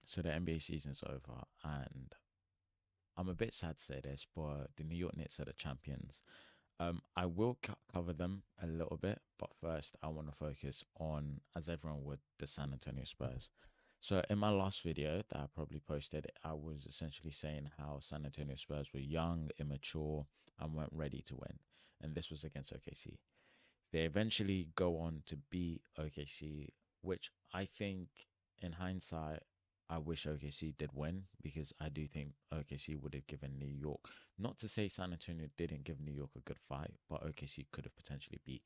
So the NBA season's over, and I'm a bit sad to say this, but the New York Knicks are the champions. I will cover them a little bit, but first I want to focus on, as everyone would, the San Antonio Spurs. So in my last video that I probably posted, I was essentially saying how San Antonio Spurs were young, immature, and weren't ready to win, and this was against OKC. They eventually go on to beat OKC, which I think, in hindsight, I wish OKC did win because I do think OKC would have given New York, not to say San Antonio didn't give New York a good fight, but OKC could have potentially beat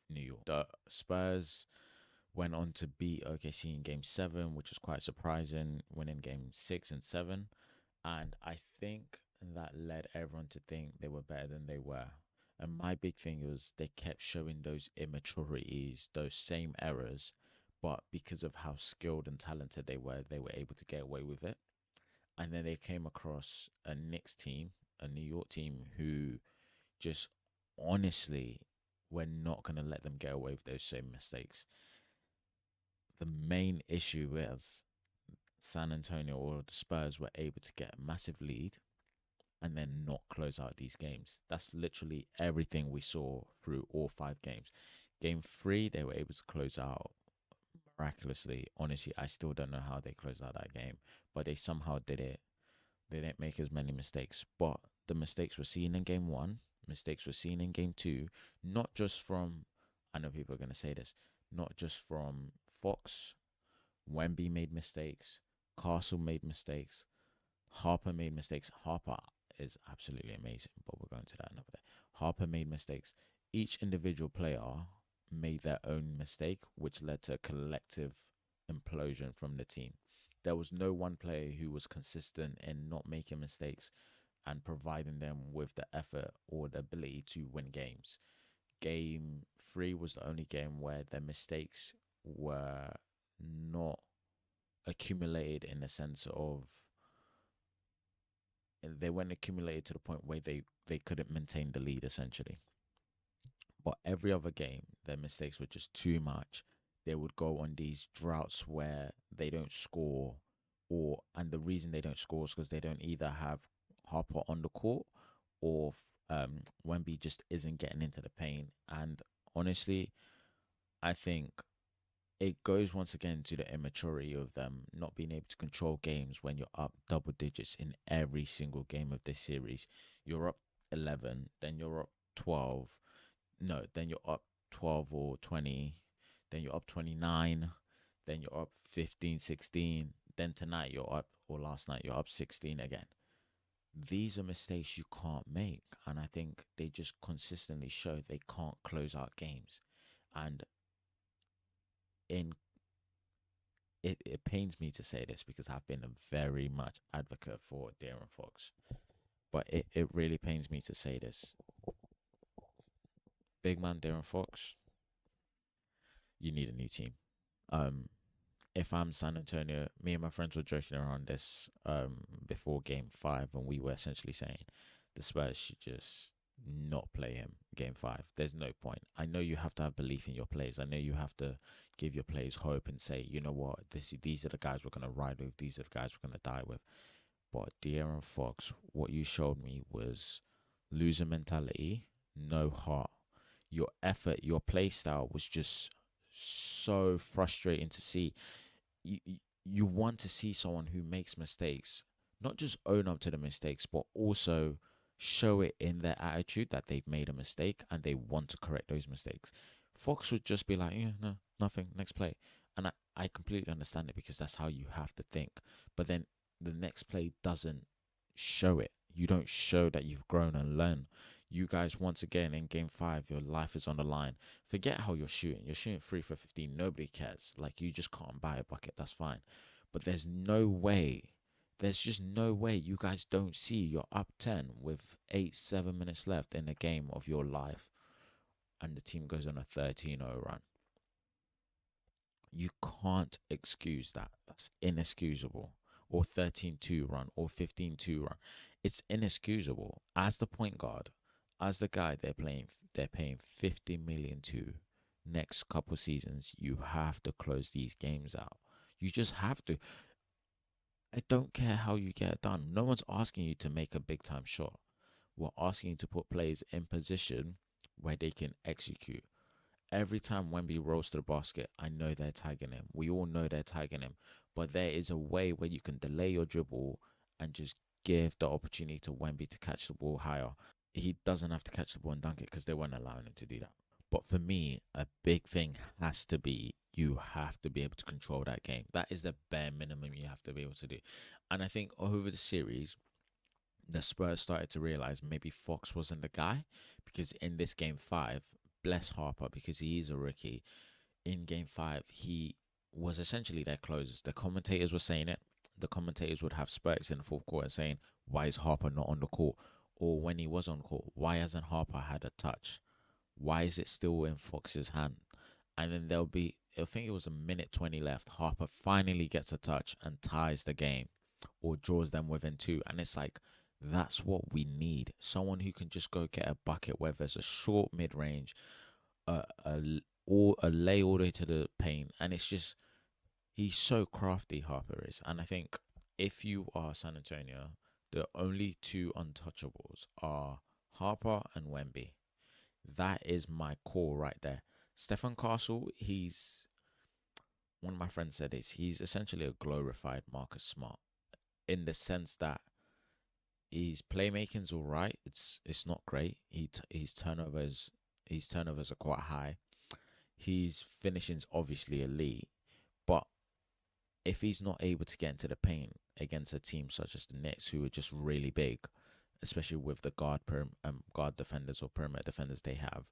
New York. The Spurs went on to beat OKC in game 7, which was quite surprising, winning game 6 and 7. And I think that led everyone to think they were better than they were. And my big thing was they kept showing those immaturities, those same errors, but because of how skilled and talented they were able to get away with it. And then they came across a Knicks team, a New York team, who just honestly were not going to let them get away with those same mistakes. The main issue was San Antonio or the Spurs were able to get a massive lead and then not close out these games. That's literally everything we saw through all 5 games. Game 3, they were able to close out miraculously. Honestly, I still don't know how they closed out that game, but they somehow did it. They didn't make as many mistakes, but the mistakes were seen in game 1, mistakes were seen in game 2, not just from, I know people are going to say this, not just from Fox. Wemby made mistakes, Castle made mistakes, Harper made mistakes. Harper is absolutely amazing, but we'll go into that another day. Harper made mistakes. Each individual player made their own mistake, which led to a collective implosion from the team. There was no one player who was consistent in not making mistakes and providing them with the effort or the ability to win games. Game 3 was the only game where their mistakes were not accumulated in the sense of they weren't accumulated to the point where they couldn't maintain the lead essentially. But every other game, their mistakes were just too much. They would go on these droughts where they don't score, and the reason they don't score is because they don't either have Harper on the court or Wemby just isn't getting into the paint. And honestly, I think it goes once again to the immaturity of them not being able to control games when you're up double digits in every single game of this series. You're up 11, then you're up 12. No, then you're up 12 or 20, then you're up 29, then you're up 15, 16. Then tonight you're up, or last night you're up 16 again. These are mistakes you can't make. And I think they just consistently show they can't close out games. And in it pains me to say this because I've been a very much advocate for Darren Fox, but it really pains me to say this. Big man Darren Fox, you need a new team. Um, if I'm San Antonio, me and my friends were joking around this before game 5, and we were essentially saying the Spurs should just not play him game 5. There's no point. I know you have to have belief in your players. I know you have to give your players hope and say, you know what, these are the guys we're gonna ride with, these are the guys we're gonna die with. But De'Aaron Fox, what you showed me was loser mentality, no heart. Your effort, your play style was just so frustrating to see. You want to see someone who makes mistakes, not just own up to the mistakes, but also show it in their attitude that they've made a mistake and they want to correct those mistakes. Fox would just be like, yeah, no, nothing, next play. And I completely understand it because that's how you have to think. But then the next play doesn't show it. You don't show that you've grown and learned. You guys, once again, in game 5, your life is on the line. Forget how you're shooting. You're shooting 3 for 15. Nobody cares. Like, you just can't buy a bucket. That's fine. But there's no way. There's just no way you guys don't see you're up 10 with 8, 7 minutes left in the game of your life. And the team goes on a 13-0 run. You can't excuse that. That's inexcusable. Or 13-2 run or 15-2 run. It's inexcusable. As the point guard, as the guy they're paying 50 million to next couple seasons, you have to close these games out. You just have to. I don't care how you get it done. No one's asking you to make a big time shot. We're asking you to put players in position where they can execute. Every time Wemby rolls to the basket, I know they're tagging him. We all know they're tagging him. But there is a way where you can delay your dribble and just give the opportunity to Wemby to catch the ball higher. He doesn't have to catch the ball and dunk it because they weren't allowing him to do that. But for me, a big thing has to be you have to be able to control that game. That is the bare minimum you have to be able to do. And I think over the series, the Spurs started to realize maybe Fox wasn't the guy because in this game 5, bless Harper because he is a rookie. In game 5, he was essentially their closers. The commentators were saying it. The commentators would have Spurs in the fourth quarter saying, "Why is Harper not on the court?" Or when he was on court, "Why hasn't Harper had a touch? Why is it still in Fox's hand?" And then there'll be, I think it was a minute 20 left. Harper finally gets a touch and ties the game or draws them within two. And it's like, that's what we need. Someone who can just go get a bucket, whether it's a short mid range, or a lay all the way to the paint. And it's just, he's so crafty, Harper is. And I think if you are San Antonio, the only two untouchables are Harper and Wemby. That is my core right there. Stefan Castle, he's, one of my friends said this, he's essentially a glorified Marcus Smart in the sense that his playmaking's all right. It's not great. His turnovers are quite high. His finishing's obviously elite, but if he's not able to get into the paint against a team such as the Knicks, who are just really big, especially with the guard defenders or perimeter defenders they have,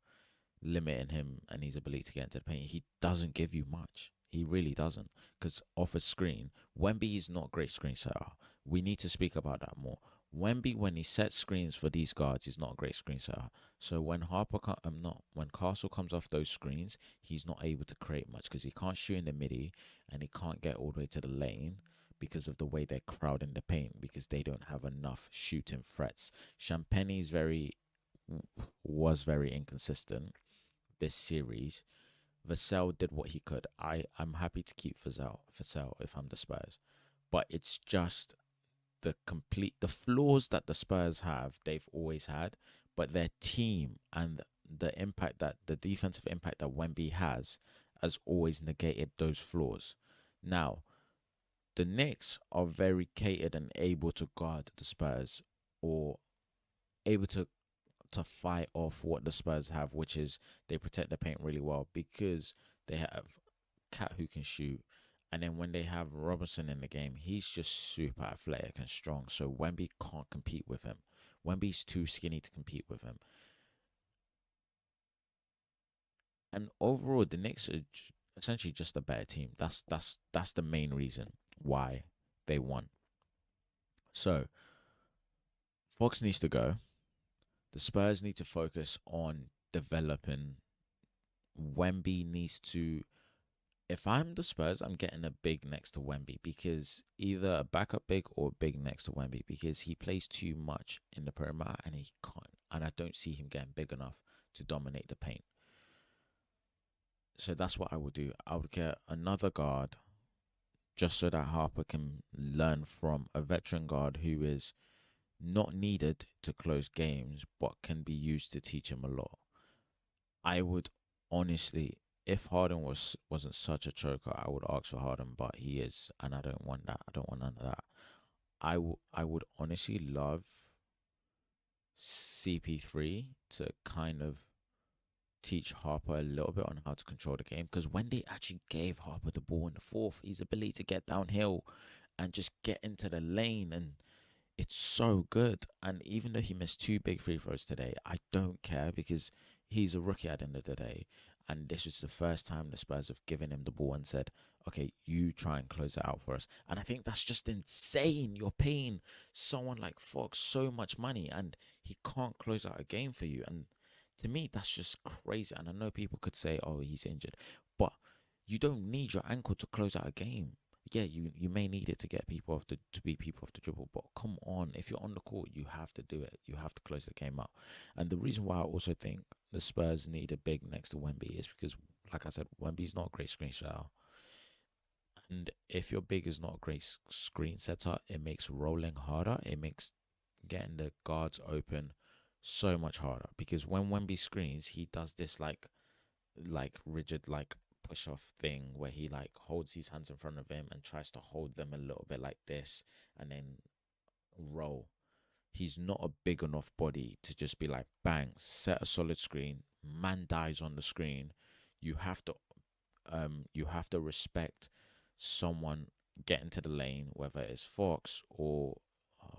limiting him and his ability to get into the paint, he doesn't give you much. He really doesn't. Because off a screen, Wemby is not a great screen setter. We need to speak about that more. Wemby, when he sets screens for these guards, is not a great screen setter. So when when Castle comes off those screens, he's not able to create much because he can't shoot in the midi and he can't get all the way to the lane because of the way they're crowding the paint because they don't have enough shooting threats. Champagne's was very inconsistent this series. Vassell did what he could. I'm happy to keep Vassell if I'm the Spurs, but it's just the flaws that the Spurs have. They've always had, but their team and the defensive impact that Wemby has always negated those flaws. Now the Knicks are very catered and able to guard the Spurs or able to fight off what the Spurs have, which is they protect the paint really well because they have Cat who can shoot. And then when they have Robertson in the game, he's just super athletic and strong. So Wemby can't compete with him. Wemby's too skinny to compete with him. And overall, the Knicks are essentially just a better team. That's the main reason why they won. So Fox needs to go. The Spurs need to focus on developing. Wemby needs to. If I'm the Spurs, I'm getting a big next to Wemby because either a backup big or a big next to Wemby because he plays too much in the perimeter and he can't. And I don't see him getting big enough to dominate the paint. So that's what I would do. I would get another guard just so that Harper can learn from a veteran guard who is not needed to close games but can be used to teach him a lot. I would honestly, if Harden wasn't such a choker, I would ask for Harden, but he is, and I don't want that. I don't want none of that. I would honestly love CP3 to kind of teach Harper a little bit on how to control the game because when they actually gave Harper the ball in the fourth, his ability to get downhill and just get into the lane and it's so good. And even though he missed two big free throws today, I don't care because he's a rookie at the end of the day. And this was the first time the Spurs have given him the ball and said, okay, you try and close it out for us. And I think that's just insane. You're paying someone like Fox so much money and he can't close out a game for you. And to me, that's just crazy. And I know people could say, oh, he's injured. But you don't need your ankle to close out a game. Yeah, you may need it to get people off the to beat people off the dribble, but come on, if you're on the court, you have to do it. You have to close the game out. And the reason why I also think the Spurs need a big next to Wemby is because, like I said, Wemby's not a great screen shooter. And if your big is not a great screen setter, it makes rolling harder. It makes getting the guards open so much harder because when Wemby screens, he does this like rigid like push off thing where he like holds his hands in front of him and tries to hold them a little bit like this and then roll. He's not a big enough body to just be like bang, set a solid screen, man dies on the screen. You have to you have to respect someone getting to the lane, whether it's Fox or uh,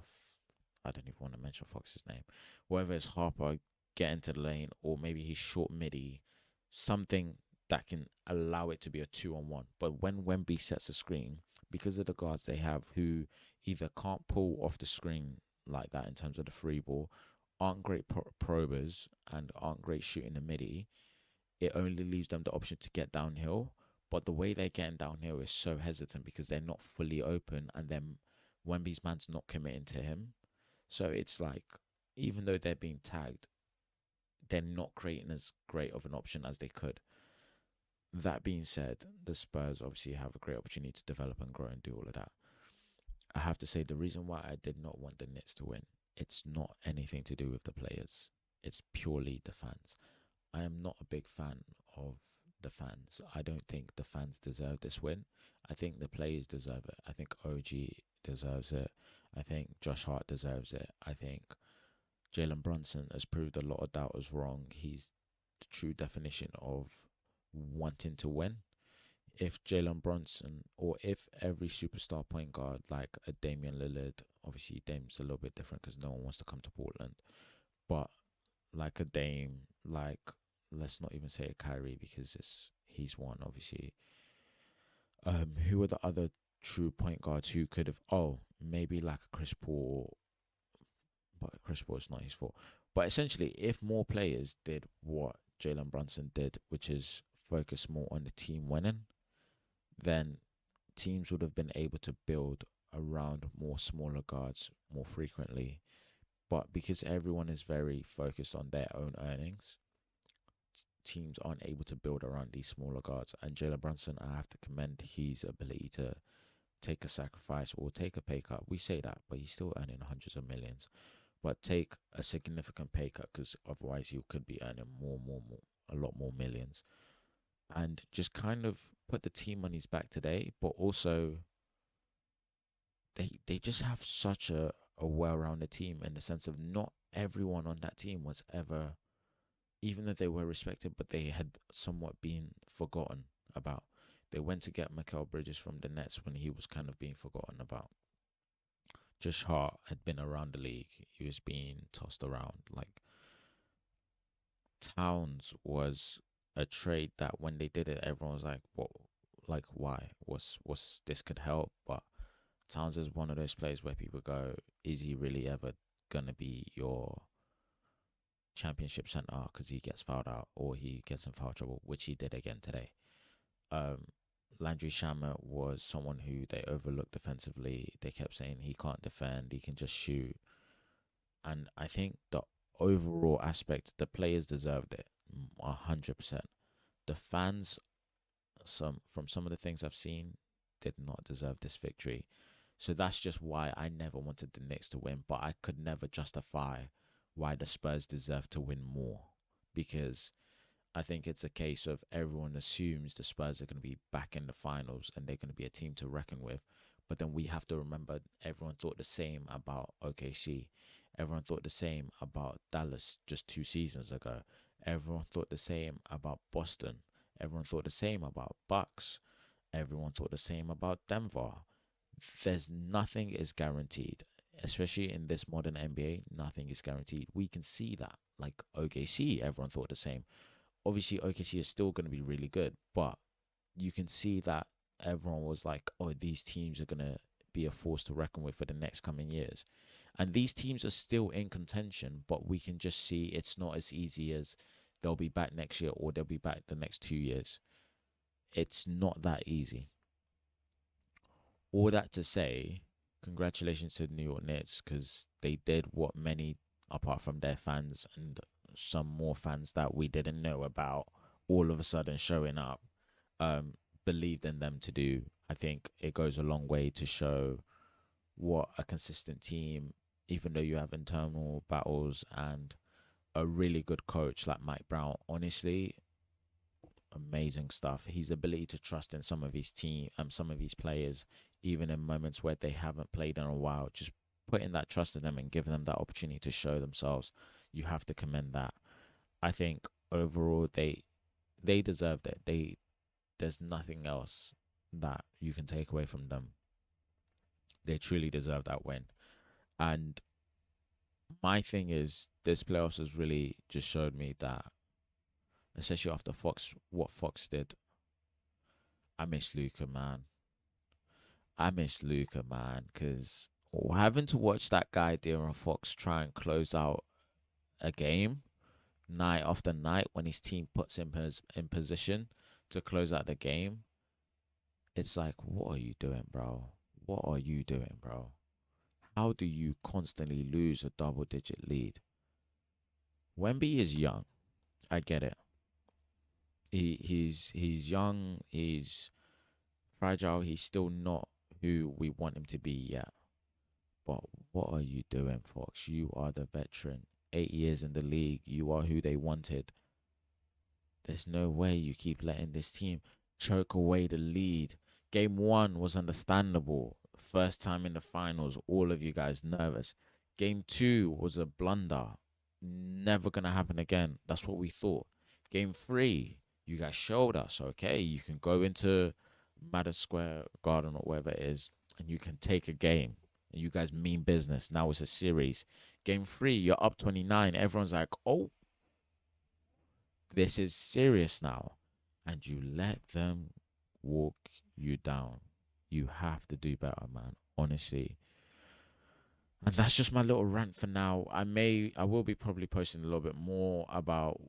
I don't even want to mention Fox's name, whether it's Harper getting to the lane or maybe he's short midi, something that can allow it to be a 2-on-1. But when Wemby sets a screen, because of the guards they have who either can't pull off the screen like that in terms of the free ball, aren't great probers, and aren't great shooting the midi, it only leaves them the option to get downhill. But the way they're getting downhill is so hesitant because they're not fully open, and then Wemby's man's not committing to him. So it's like, even though they're being tagged, they're not creating as great of an option as they could. That being said, the Spurs obviously have a great opportunity to develop and grow and do all of that. I have to say the reason why I did not want the Knicks to win, it's not anything to do with the players. It's purely the fans. I am not a big fan of the fans. I don't think the fans deserve this win. I think the players deserve it. I think OG deserves it. I think Josh Hart deserves it. I think Jalen Brunson has proved a lot of doubters wrong. He's the true definition of wanting to win. If Jalen Brunson or if every superstar point guard like a Damian Lillard, obviously Dame's a little bit different because no one wants to come to Portland, but like a Dame, like let's not even say a Kyrie because he's one obviously. Who are the other true point guards who could have? Oh, maybe like a Chris Paul, but Chris Paul is not his fault. But essentially, if more players did what Jalen Brunson did, which is focus more on the team winning, then teams would have been able to build around more smaller guards more frequently. But because everyone is very focused on their own earnings, teams aren't able to build around these smaller guards. And Jalen Brunson, I have to commend his ability to take a sacrifice or take a pay cut. We say that, but he's still earning hundreds of millions. But take a significant pay cut because otherwise you could be earning more, a lot more millions. And just kind of put the team on his back today, but also they just have such a well-rounded team in the sense of not everyone on that team was ever, even though they were respected, but they had somewhat been forgotten about. They went to get Mikal Bridges from the Nets when he was kind of being forgotten about. Josh Hart had been around the league. He was being tossed around. Like Towns was a trade that when they did it, everyone was like, "What? Like why? What's this could help?" But Towns is one of those players where people go, "Is he really ever gonna be your championship center?" Because he gets fouled out or he gets in foul trouble, which he did again today. Um, Landry Shamet was someone who they overlooked defensively. They kept saying he can't defend, he can just shoot. And I think the overall aspect, the players deserved it 100%. The fans, some of the things I've seen, did not deserve this victory. So that's just why I never wanted the Knicks to win, but I could never justify why the Spurs deserve to win more because I think it's a case of everyone assumes the Spurs are going to be back in the finals and they're going to be a team to reckon with. But then we have to remember everyone thought the same about OKC. Everyone thought the same about Dallas just 2 seasons ago. Everyone thought the same about Boston. Everyone thought the same about Bucks. Everyone thought the same about Denver. There's nothing is guaranteed, especially in this modern NBA. Nothing is guaranteed. We can see that. Like OKC, everyone thought the same. Obviously OKC is still going to be really good, but you can see that everyone was like, oh, these teams are going to be a force to reckon with for the next coming years. And these teams are still in contention, but we can just see it's not as easy as they'll be back next year or they'll be back the next 2 years. It's not that easy. All that to say, congratulations to the New York Knicks because they did what many, apart from their fans and some more fans that we didn't know about, all of a sudden showing up, um, believed in them to do. I think it goes a long way to show what a consistent team, even though you have internal battles and a really good coach like Mike Brown, honestly, amazing stuff. His ability to trust in some of his team, some of his players, even in moments where they haven't played in a while, just putting that trust in them and giving them that opportunity to show themselves. You have to commend that. I think overall they deserved it. There's nothing else that you can take away from them. They truly deserve that win. And my thing is, this playoffs has really just showed me that, especially after what Fox did. I miss Luca, man. I miss Luca, man, because having to watch that guy De'Aaron Fox try and close out a game night after night when his team puts him in position to close out the game, it's like, what are you doing, bro? What are you doing, bro? How do you constantly lose a double digit lead? Wemby is young. I get it. He's young, he's fragile, he's still not who we want him to be yet. But what are you doing, Fox? You are the veteran. 8 years in the league. You are who they wanted. There's no way you keep letting this team choke away the lead. Game one was understandable. First time in the finals, all of you guys nervous. Game two was a blunder. Never gonna happen again. That's what we thought. Game three, you guys showed us, okay, you can go into Madison Square Garden or wherever it is, and you can take a game. And you guys mean business. Now it's a series. Game three, you're up 29. Everyone's like, oh, this is serious now. And you let them walk you down. You have to do better, man. Honestly. And that's just my little rant for now. I will be probably posting a little bit more about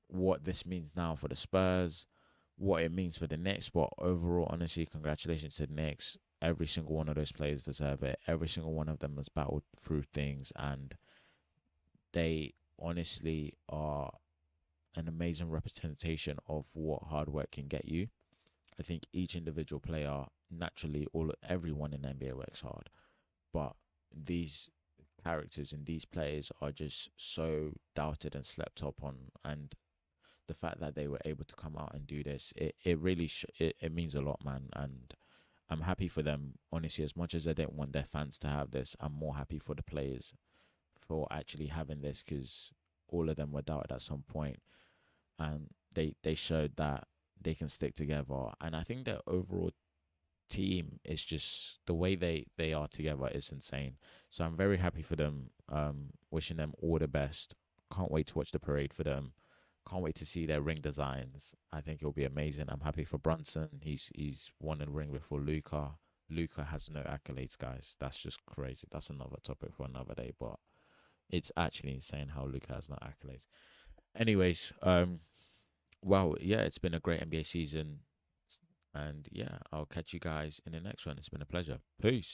what this means now for the Spurs, what it means for the Knicks. But overall, honestly, congratulations to the Knicks. Every single one of those players deserve it. Every single one of them has battled through things, and they honestly are an amazing representation of what hard work can get you. I think each individual player, naturally, everyone in the NBA works hard, but these characters and these players are just so doubted and slept upon, and the fact that they were able to come out and do this, it really it means a lot, man. And I'm happy for them, honestly. As much as I don't want their fans to have this, I'm more happy for the players for actually having this, because all of them were doubted at some point, and they showed that they can stick together. And I think their overall team is just the way they are together is insane. So I'm very happy for them. Wishing them all the best. Can't wait to watch the parade for them. Can't wait to see their ring designs. I think it'll be amazing. I'm happy for Brunson. He's won a ring before Luca. Luca has no accolades, guys. That's just crazy. That's another topic for another day. But it's actually insane how Luca has no accolades. Anyways, well, yeah, it's been a great NBA season. And yeah, I'll catch you guys in the next one. It's been a pleasure. Peace.